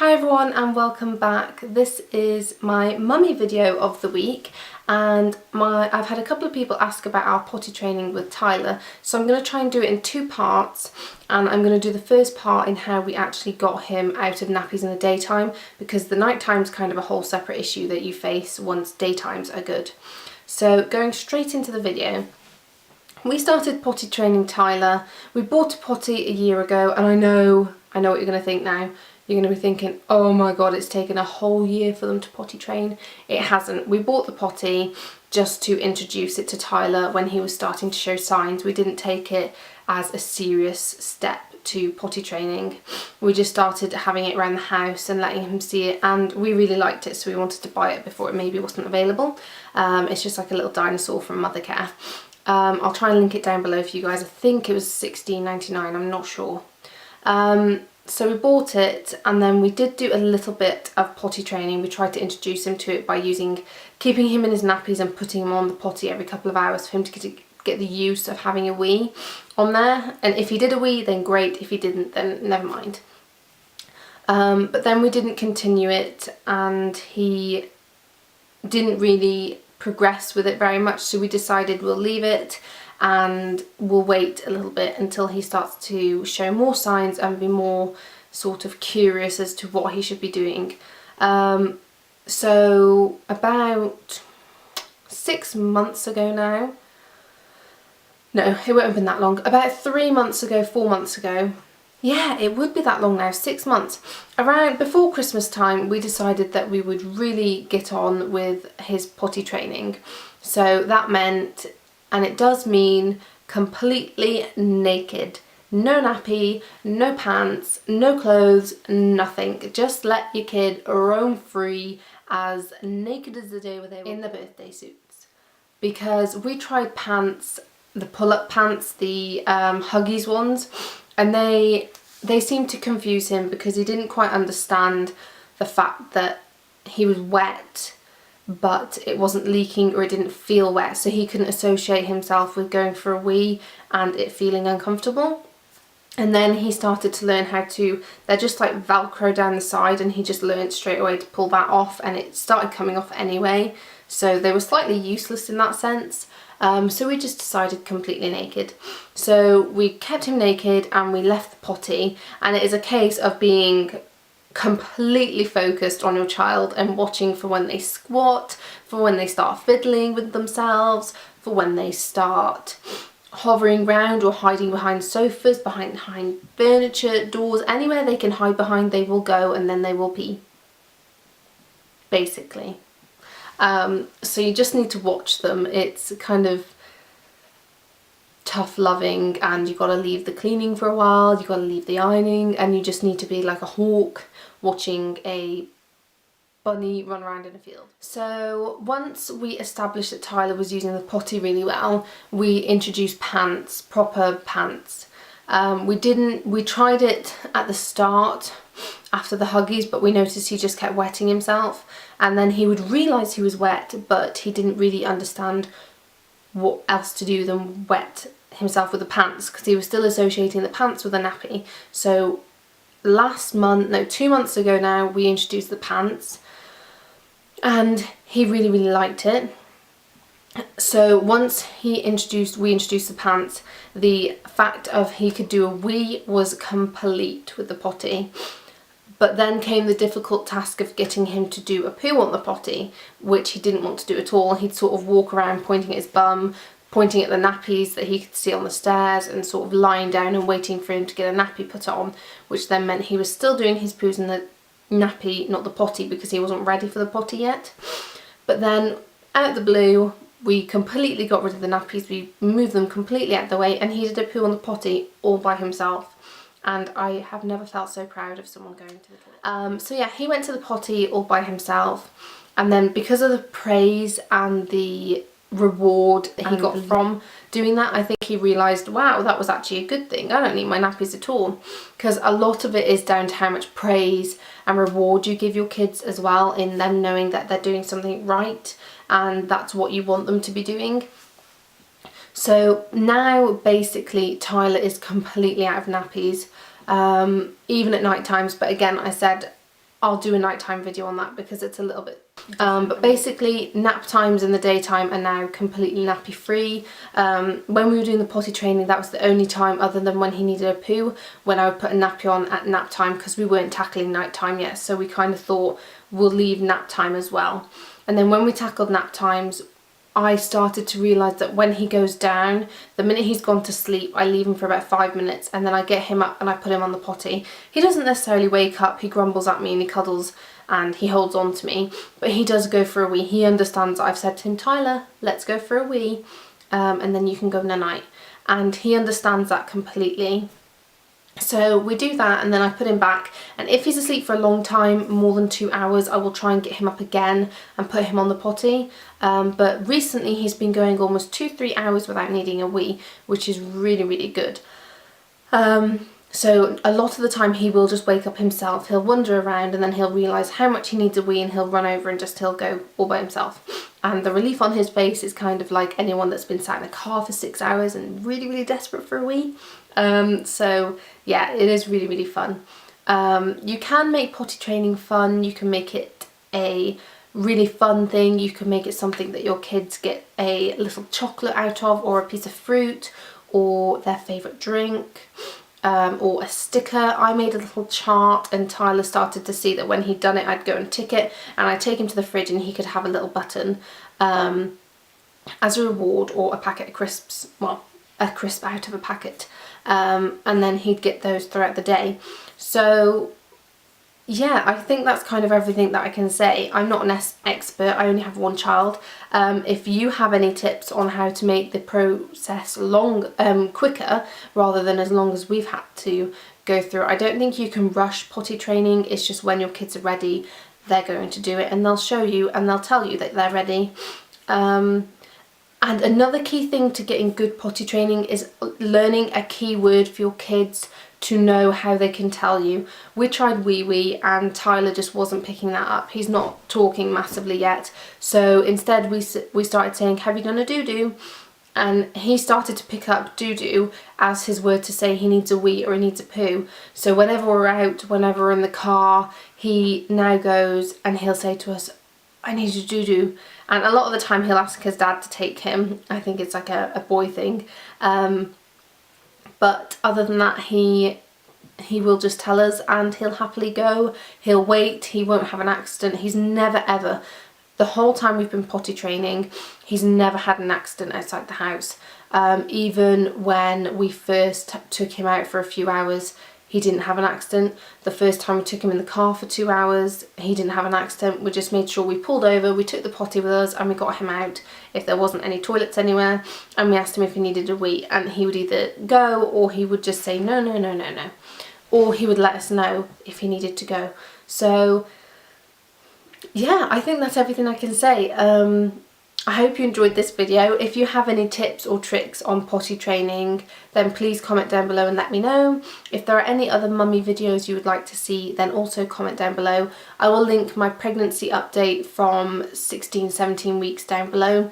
Hi everyone and welcome back. This is my mummy video of the week and I've had a couple of people ask about our potty training with Tyler, so I'm going to try and do it in two parts, and I'm going to do the first part in how we actually got him out of nappies in the daytime, because the night time's kind of a whole separate issue that you face once daytimes are good. So going straight into the video. We started potty training Tyler. We bought a potty a year ago, and I know what you're going to think now. You're going to be thinking, oh my god, it's taken a whole year for them to potty train. It hasn't. We bought the potty just to introduce it to Tyler when he was starting to show signs. We didn't take it as a serious step to potty training. We just started having it around the house and letting him see it, and we really liked it, so we wanted to buy it before it maybe wasn't available. It's just like a little dinosaur from Mothercare. I'll try and link it down below for you guys. I think it was $16.99, I'm not sure. So we bought it, and then we did do a little bit of potty training. We tried to introduce him to it by keeping him in his nappies and putting him on the potty every couple of hours for him to get the use of having a wee on there. And if he did a wee, then great. If he didn't, then never mind. But then we didn't continue it, and he didn't really progress with it very much, so we decided we'll leave it and we'll wait a little bit until he starts to show more signs and be more sort of curious as to what he should be doing. So about 6 months ago now, no, it won't have been that long, about 3 months ago, 4 months ago, yeah, it would be that long now, 6 months. Around before Christmas time, we decided that we would really get on with his potty training. So that meant, and it does mean, completely naked. No nappy, no pants, no clothes, nothing. Just let your kid roam free, as naked as the day where they were in the birthday suits. Because we tried pants, the pull-up pants, the Huggies ones, and they seemed to confuse him because he didn't quite understand the fact that he was wet but it wasn't leaking, or it didn't feel wet, so he couldn't associate himself with going for a wee and it feeling uncomfortable. And then he started to learn how to, they're just like Velcro down the side, and he just learned straight away to pull that off, and it started coming off anyway, so they were slightly useless in that sense. So we just decided completely naked. So we kept him naked and we left the potty, and it is a case of being completely focused on your child and watching for when they squat, for when they start fiddling with themselves, for when they start hovering around or hiding behind sofas, behind furniture, doors, anywhere they can hide behind they will go, and then they will pee, basically. So you just need to watch them. It's kind of tough loving, and you've got to leave the cleaning for a while, you've got to leave the ironing, and you just need to be like a hawk watching a bunny run around in a field. So once we established that Tyler was using the potty really well, we introduced pants, proper pants. We tried it at the start after the Huggies, but we noticed he just kept wetting himself, and then he would realise he was wet, but he didn't really understand what else to do than wet himself with the pants, because he was still associating the pants with a nappy. So 2 months ago now, we introduced the pants, and he really liked it. So once we introduced the pants, the fact of he could do a wee was complete with the potty. But then came the difficult task of getting him to do a poo on the potty, which he didn't want to do at all. He'd sort of walk around pointing at his bum, pointing at the nappies that he could see on the stairs, and sort of lying down and waiting for him to get a nappy put on, which then meant he was still doing his poos in the nappy, not the potty, because he wasn't ready for the potty yet. But then, out of the blue, we completely got rid of the nappies, we moved them completely out of the way, and he did a poo on the potty all by himself. And I have never felt so proud of someone going to the toilet. So yeah, he went to the potty all by himself, and then because of the praise and the reward that he got from doing that, I think he realised, wow, that was actually a good thing. I don't need my nappies at all. Because a lot of it is down to how much praise and reward you give your kids as well, in them knowing that they're doing something right and that's what you want them to be doing. So now basically Tyler is completely out of nappies, even at night times, but again, I said I'll do a nighttime video on that because it's a little bit but basically nap times in the daytime are now completely nappy free. When we were doing the potty training, that was the only time, other than when he needed a poo, when I would put a nappy on at nap time, because we weren't tackling nighttime yet, so we kind of thought we'll leave nap time as well. And then when we tackled nap times, I started to realise that when he goes down, the minute he's gone to sleep, I leave him for about 5 minutes and then I get him up and I put him on the potty. He doesn't necessarily wake up, he grumbles at me and he cuddles and he holds on to me, but he does go for a wee. He understands I've said to him, Tyler, let's go for a wee, and then you can go night-night. And he understands that completely. So we do that, and then I put him back, and if he's asleep for a long time, more than 2 hours, I will try and get him up again and put him on the potty. But recently he's been going almost 2-3 hours without needing a wee, which is really, really good. So a lot of the time he will just wake up himself, he'll wander around and then he'll realise how much he needs a wee and he'll run over and he'll go all by himself. And the relief on his face is kind of like anyone that's been sat in a car for 6 hours and really, really desperate for a wee. So yeah, it is really, really fun. You can make potty training fun, you can make it a really fun thing, you can make it something that your kids get a little chocolate out of, or a piece of fruit, or their favourite drink, or a sticker. I made a little chart and Tyler started to see that when he'd done it I'd go and tick it, and I'd take him to the fridge and he could have a little button as a reward, or a packet of crisps, well, a crisp out of a packet, and then he'd get those throughout the day. So yeah, I think that's kind of everything that I can say. I'm not an expert, I only have one child. If you have any tips on how to make the process quicker rather than as long as we've had to go through, I don't think you can rush potty training. It's just when your kids are ready, they're going to do it, and they'll show you and they'll tell you that they're ready. And another key thing to getting good potty training is learning a key word for your kids to know how they can tell you. We tried wee wee and Tyler just wasn't picking that up. He's not talking massively yet. So instead we started saying, have you done a doo-doo? And he started to pick up doo-doo as his word to say he needs a wee or he needs a poo. So whenever we're out, whenever we're in the car, he now goes and he'll say to us, I need a doo-doo. And a lot of the time he'll ask his dad to take him. I think it's like a boy thing. But other than that, he will just tell us and he'll happily go. He'll wait, he won't have an accident. He's never ever, the whole time we've been potty training, he's never had an accident outside the house. Even when we first took him out for a few hours, he didn't have an accident. The first time we took him in the car for 2 hours, he didn't have an accident. We just made sure we pulled over, we took the potty with us and we got him out if there wasn't any toilets anywhere, and we asked him if he needed a wee, and he would either go or he would just say no, no, no, no, no. Or he would let us know if he needed to go. So yeah, I think that's everything I can say. I hope you enjoyed this video. If you have any tips or tricks on potty training, then please comment down below and let me know. If there are any other mummy videos you would like to see, then also comment down below. I will link my pregnancy update from 16-17 weeks down below,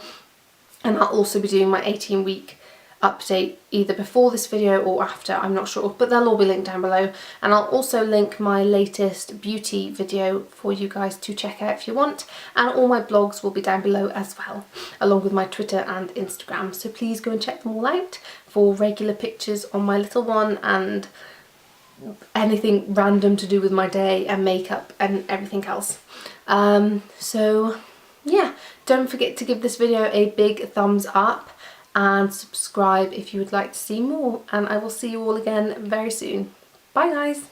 and I'll also be doing my 18-week update either before this video or after, I'm not sure, but they'll all be linked down below. And I'll also link my latest beauty video for you guys to check out if you want, and all my blogs will be down below as well, along with my Twitter and Instagram, so please go and check them all out for regular pictures on my little one and anything random to do with my day and makeup and everything else. So yeah, don't forget to give this video a big thumbs up and subscribe if you would like to see more, and I will see you all again very soon. Bye guys!